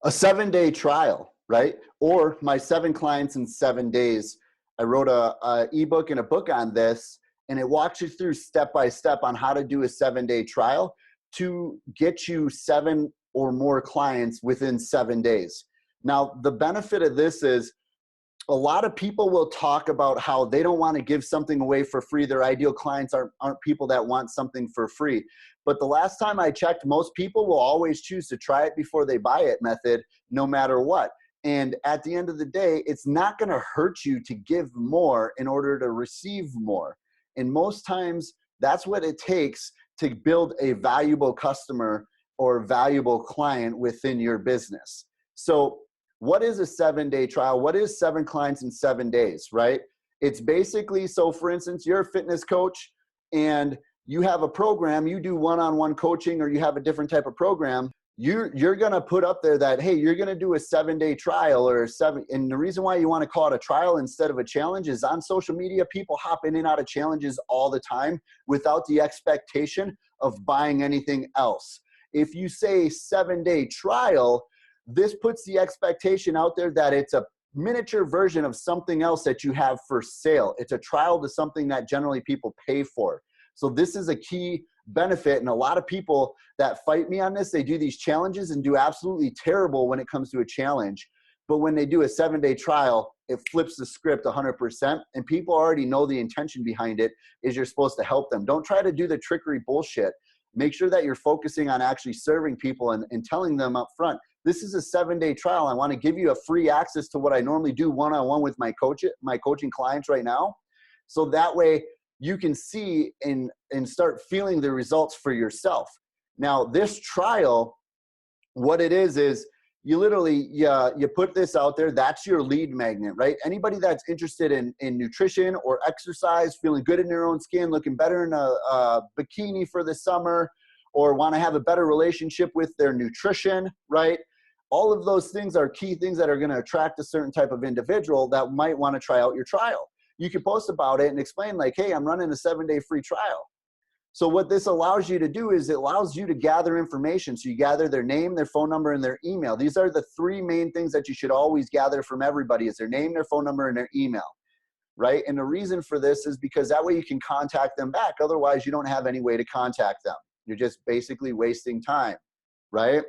A 7-day trial, right? Or my 7 clients in 7 days. I wrote a ebook and a book on this, and it walks you through step by step on how to do a 7-day trial to get you 7 or more clients within 7 days. Now, the benefit of this is a lot of people will talk about how they don't want to give something away for free. Their ideal clients aren't people that want something for free. But the last time I checked, most people will always choose to try it before they buy it method, no matter what. And at the end of the day, it's not going to hurt you to give more in order to receive more. And most times, that's what it takes to build a valuable customer or valuable client within your business. So what is a 7-day trial? What is 7 clients in 7 days, right? It's basically, so for instance, you're a fitness coach and you have a program, you do one-on-one coaching, or you have a different type of program. You're going to put up there that, hey, you're going to do a 7-day trial or and the reason why you want to call it a trial instead of a challenge is on social media, people hop in and out of challenges all the time without the expectation of buying anything else. If you say 7-day trial, this puts the expectation out there that it's a miniature version of something else that you have for sale. It's a trial to something that generally people pay for. So this is a key benefit. And a lot of people that fight me on this, they do these challenges and do absolutely terrible when it comes to a challenge. But when they do a 7-day trial, it flips the script 100%. And people already know the intention behind it is you're supposed to help them. Don't try to do the trickery bullshit. Make sure that you're focusing on actually serving people and telling them up front, this is a 7-day trial. I want to give you a free access to what I normally do one-on-one with my coaching clients right now. So that way you can see and start feeling the results for yourself. Now, this trial, what it is you literally, you put this out there. That's your lead magnet, right? Anybody that's interested in nutrition or exercise, feeling good in their own skin, looking better in a bikini for the summer, or want to have a better relationship with their nutrition, right? All of those things are key things that are going to attract a certain type of individual that might want to try out your trial. You can post about it and explain like, hey, I'm running a 7-day free trial. So what this allows you to do is it allows you to gather information. So you gather their name, their phone number, and their email. These are the 3 main things that you should always gather from everybody is their name, their phone number, and their email, right? And the reason for this is because that way you can contact them back. Otherwise, you don't have any way to contact them. You're just basically wasting time, right?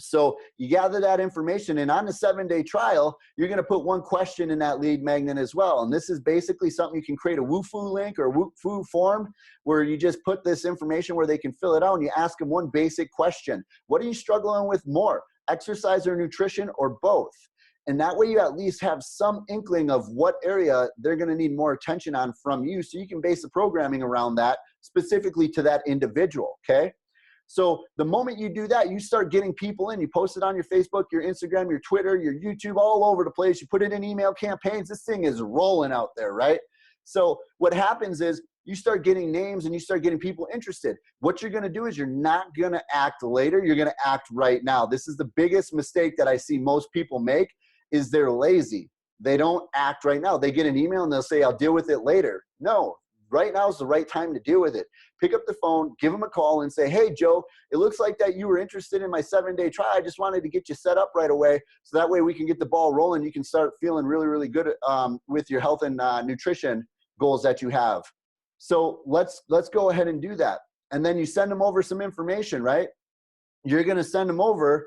So you gather that information, and on the 7-day trial, you're going to put 1 question in that lead magnet as well. And this is basically something you can create a Wufoo link or Wufoo form where you just put this information where they can fill it out and you ask them 1 basic question. What are you struggling with more, exercise or nutrition, or both? And that way you at least have some inkling of what area they're going to need more attention on from you, so you can base the programming around that specifically to that individual, okay? So the moment you do that, you start getting people in. You post it on your Facebook, your Instagram, your Twitter, your YouTube, all over the place. You put it in email campaigns. This thing is rolling out there, right? So what happens is you start getting names and you start getting people interested. What you're going to do is you're not going to act later. You're going to act right now. This is the biggest mistake that I see most people make is they're lazy. They don't act right now. They get an email and they'll say, I'll deal with it later. No. Right now is the right time to deal with it. Pick up the phone, give them a call and say, hey, Joe, it looks like that you were interested in my 7-day trial. I just wanted to get you set up right away. So that way we can get the ball rolling. You can start feeling really, really good with your health and nutrition goals that you have. So let's go ahead and do that. And then you send them over some information, right? You're going to send them over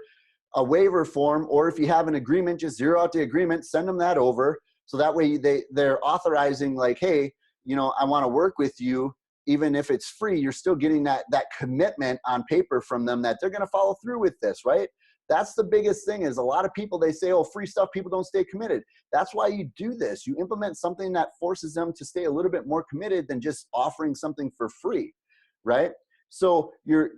a waiver form, or if you have an agreement, just zero out the agreement, send them that over. So that way they're authorizing like, hey, you know, I want to work with you. Even if it's free, you're still getting that commitment on paper from them that they're going to follow through with this, right? That's the biggest thing is a lot of people, they say, oh, free stuff, people don't stay committed. That's why you do this. You implement something that forces them to stay a little bit more committed than just offering something for free, right? So you're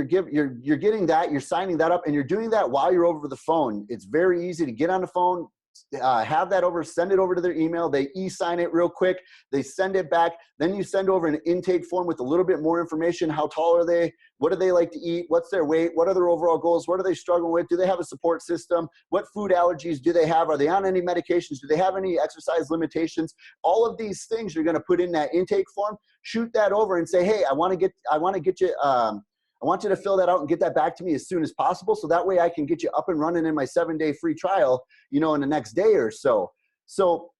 getting that, you're signing that up, and you're doing that while you're over the phone. It's very easy to get on the phone, have that over, send it over to their email. They e-sign it real quick. They send it back. Then you send over an intake form with a little bit more information. How tall are they? What do they like to eat? What's their weight? What are their overall goals? What are they struggling with? Do they have a support system? What food allergies do they have? Are they on any medications? Do they have any exercise limitations? All of these things you're going to put in that intake form. Shoot that over and say, hey, I want to get you I want you to fill that out and get that back to me as soon as possible. So that way I can get you up and running in my 7-day free trial, you know, in the next day or so. So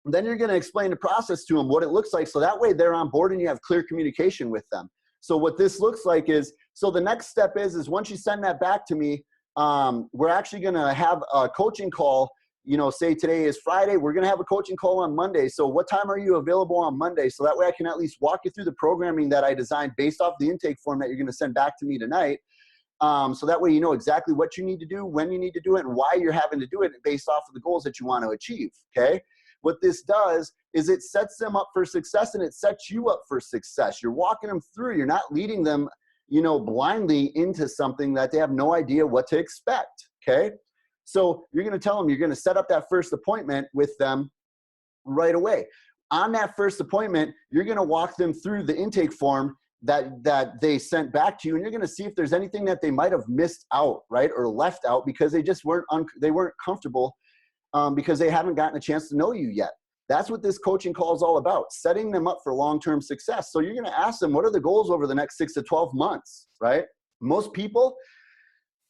then you're going to explain the process to them, what it looks like. So that way they're on board and you have clear communication with them. So what this looks like is, so the next step is once you send that back to me, we're actually going to have a coaching call. You know, say today is Friday, we're going to have a coaching call on Monday. So what time are you available on Monday? So that way I can at least walk you through the programming that I designed based off the intake form that you're going to send back to me tonight. So that way you know exactly what you need to do, when you need to do it, and why you're having to do it based off of the goals that you want to achieve, okay? What this does is it sets them up for success, and it sets you up for success. You're walking them through. You're not leading them, you know, blindly into something that they have no idea what to expect, okay? So you're going to tell them you're going to set up that first appointment with them right away. On that first appointment, you're going to walk them through the intake form that they sent back to you, and you're going to see if there's anything that they might have missed out, right, or left out because they just weren't comfortable because they haven't gotten a chance to know you yet. That's what this coaching call is all about, setting them up for long-term success. So you're going to ask them, what are the goals over the next 6 to 12 months, right? Most people,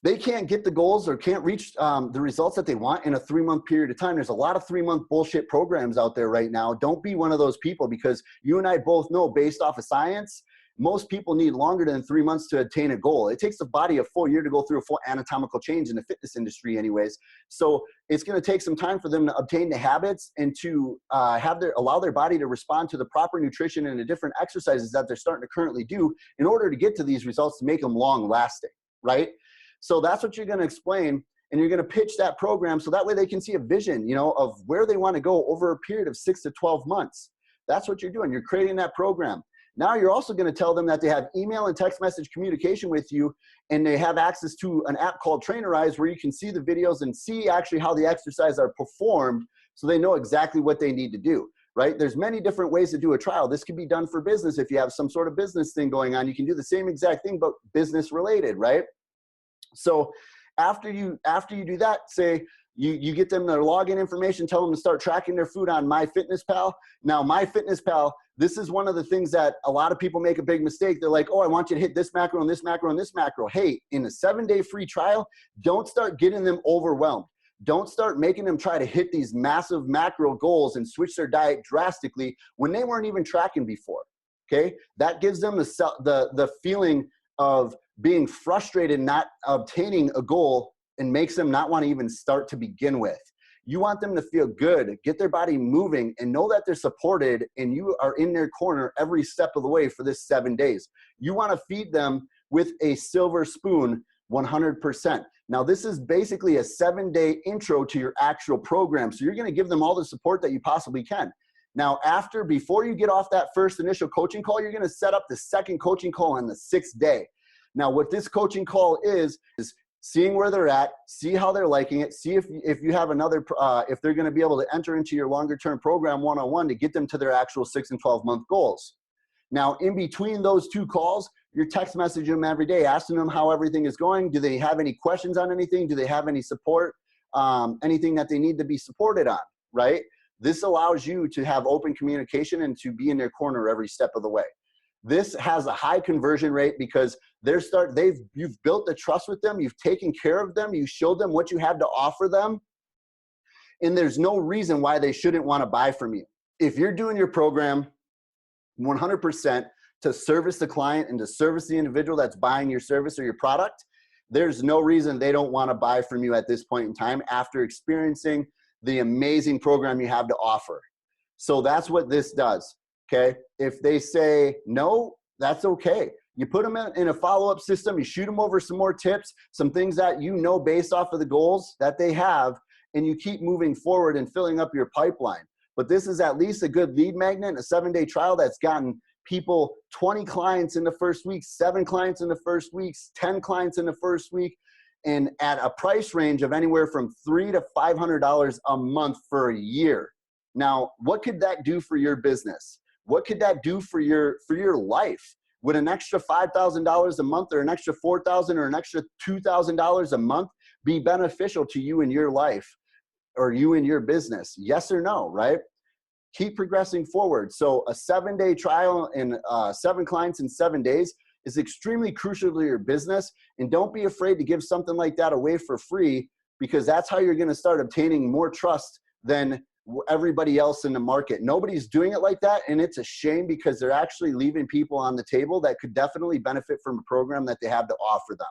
they can't get the goals or can't reach the results that they want in a 3-month period of time. There's a lot of 3-month bullshit programs out there right now. Don't be one of those people, because you and I both know, based off of science, most people need longer than 3 months to attain a goal. It takes the body a full year to go through a full anatomical change in the fitness industry anyways. So it's going to take some time for them to obtain the habits and to allow their body to respond to the proper nutrition and the different exercises that they're starting to currently do in order to get to these results, to make them long lasting, right? So that's what you're going to explain, and you're going to pitch that program so that way they can see a vision, you know, of where they want to go over a period of 6 to 12 months. That's what you're doing. You're creating that program. Now you're also going to tell them that they have email and text message communication with you, and they have access to an app called Trainerize where you can see the videos and see actually how the exercises are performed, so they know exactly what they need to do, right? There's many different ways to do a trial. This could be done for business. If you have some sort of business thing going on, you can do the same exact thing, but business related, right? So after you do that, say you get them their login information, tell them to start tracking their food on MyFitnessPal. Now, MyFitnessPal, this is one of the things that a lot of people make a big mistake. They're like, oh, I want you to hit this macro and this macro and this macro. Hey, in a 7-day free trial, don't start getting them overwhelmed. Don't start making them try to hit these massive macro goals and switch their diet drastically when they weren't even tracking before, okay? That gives them the feeling of being frustrated not obtaining a goal, and makes them not want to even start to begin with. You want them to feel good, get their body moving, and know that they're supported and you are in their corner every step of the way for this 7 days. You want to feed them with a silver spoon 100%. Now, this is basically a 7-day intro to your actual program. So you're going to give them all the support that you possibly can. Now, before you get off that first initial coaching call, you're going to set up the second coaching call on the 6th day. Now, what this coaching call is seeing where they're at, see how they're liking it, see if you have another, if they're going to be able to enter into your longer term program one-on-one to get them to their actual 6 and 12-month goals. Now, in between those 2 calls, you're text messaging them every day, asking them how everything is going. Do they have any questions on anything? Do they have any support? Anything that they need to be supported on, right? This allows you to have open communication and to be in their corner every step of the way. This has a high conversion rate because you've built the trust with them, you've taken care of them, you showed them what you have to offer them, and there's no reason why they shouldn't want to buy from you. If you're doing your program 100% to service the client and to service the individual that's buying your service or your product, there's no reason they don't want to buy from you at this point in time after experiencing the amazing program you have to offer. So that's what this does. Okay, if they say no, that's okay. You put them in a follow-up system, you shoot them over some more tips, some things that you know based off of the goals that they have, and you keep moving forward and filling up your pipeline. But this is at least a good lead magnet, a 7-day trial that's gotten people 20 clients in the first week, 7 clients in the first week, 10 clients in the first week, and at a price range of anywhere from $300 to $500 a month for a year. Now, what could that do for your business? What could that do for your life? Would an extra $5,000 a month or an extra $4,000 or an extra $2,000 a month be beneficial to you in your life or you in your business? Yes or no, right? Keep progressing forward. So a 7-day trial and 7 clients in 7 days, is extremely crucial to your business. And don't be afraid to give something like that away for free, because that's how you're going to start obtaining more trust than everybody else in the market. Nobody's doing it like that, and it's a shame, because they're actually leaving people on the table that could definitely benefit from a program that they have to offer them.